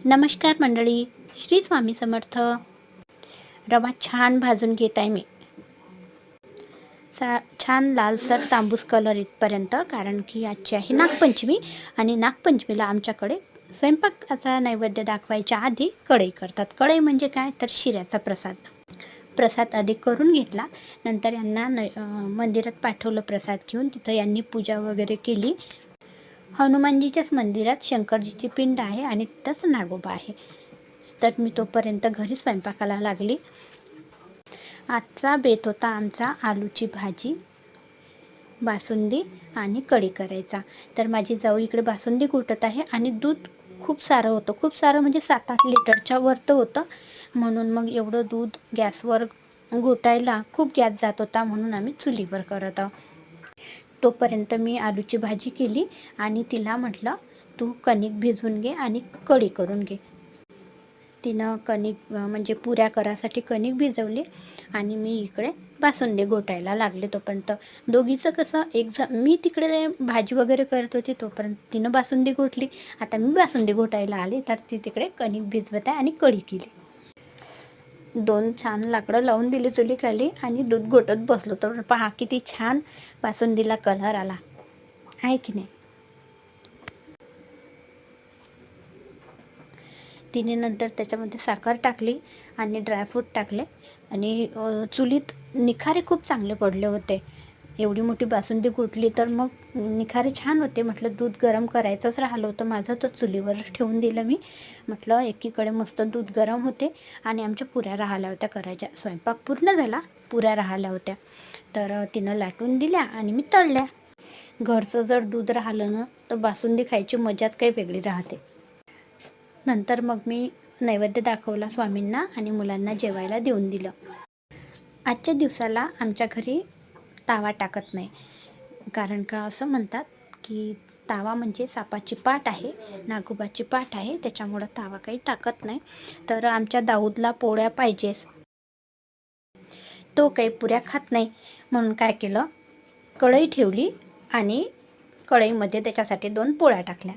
नमस्कार मंडळी, श्री स्वामी समर्थ. रवा छान भाजून घेत आहे मी. छान लालसर तांबूस कलर इथपर्यंत, कारण की आजची आहे नागपंचमी आणि नागपंचमीला आमच्याकडे स्वयंपाकाचा नैवेद्य दाखवायच्या आधी कढई करतात. कढई म्हणजे काय तर शिऱ्याचा प्रसाद आधी करून घेतला. नंतर यांना मंदिरात पाठवलं प्रसाद घेऊन. तिथं यांनी पूजा वगैरे केली. हनुमानजीच्याच मंदिरात शंकरजीची पिंड आहे आणि तिथंच नागोबा आहे. तर मी तोपर्यंत घरी स्वयंपाकाला लागली. आजचा बेत होता आमचा आलूची भाजी, बासुंदी आणि कढी करायचा. तर माझी जाऊ इकडे बासुंदी घोटत आहे आणि दूध खूप सारं होतं. खूप सारं म्हणजे 7-8 लिटरच्या वरतं होतं. म्हणून मग एवढं दूध गॅसवर घोटायला खूप गॅस जात होता, म्हणून आम्ही चुलीवर करत आहोत. तोपर्यंत मी आलूची भाजी केली आणि तिला म्हटलं तू कणिक भिजवून घे आणि कढी करून घे. तिनं कणिक म्हणजे पुऱ्या करायसाठी कणिक भिजवली आणि मी इकडे बासुंदी घोटायला लागले. तोपर्यंत दोघीचं कसं मी तिकडे भाजी वगैरे करत होती, तोपर्यंत तिनं बासुंदी घोटली. आता मी बासुंदी घोटायला आली, तर ती तिकडे कणिक भिजवत आहे आणि कढी केली. 2 छान लाकडं लावून दिली चुलीखाली आणि दूध घोटत बसलो. तर पहा किती छान बासुंदीला कलर आला आहे की नाही. तिने नंतर त्याच्यामध्ये साखर टाकली आणि ड्रायफ्रूट टाकले आणि चुलीत निखारे खूप चांगले पडले होते. एवढी मोठी बासुंदी घोटली तर मग निखारे छान होते. म्हटलं दूध गरम करायचंच राहिलं होतं माझं, तर चुलीवरच ठेवून दिलं मी. म्हटलं एकीकडे मस्त दूध गरम होते आणि आमच्या पुऱ्या राहिल्या होत्या करायच्या. स्वयंपाक पूर्ण झाला, पुऱ्या राहिल्या होत्या. तर तिनं लाटून दिल्या आणि मी तळल्या. घरचं जर दूध राहिलं ना तर बासुंदी खायची मजाच काही वेगळी राहते. नंतर मग मी नैवेद्य दाखवला स्वामींना आणि मुलांना जेवायला देऊन दिलं. आजच्या दिवसाला आमच्या घरी तावा टाकत नाही, कारण का असं म्हणतात की तावा म्हणजे सापाची पाठ आहे, नागोबाची पाठ आहे, त्याच्यामुळं तावा काही टाकत नाही. तर आमच्या दाऊदला पोळ्या पाहिजेच, तो काही पुऱ्या खात नाही. म्हणून काय केलं, कढई ठेवली आणि कढईमध्ये त्याच्यासाठी 2 पोळ्या टाकल्या.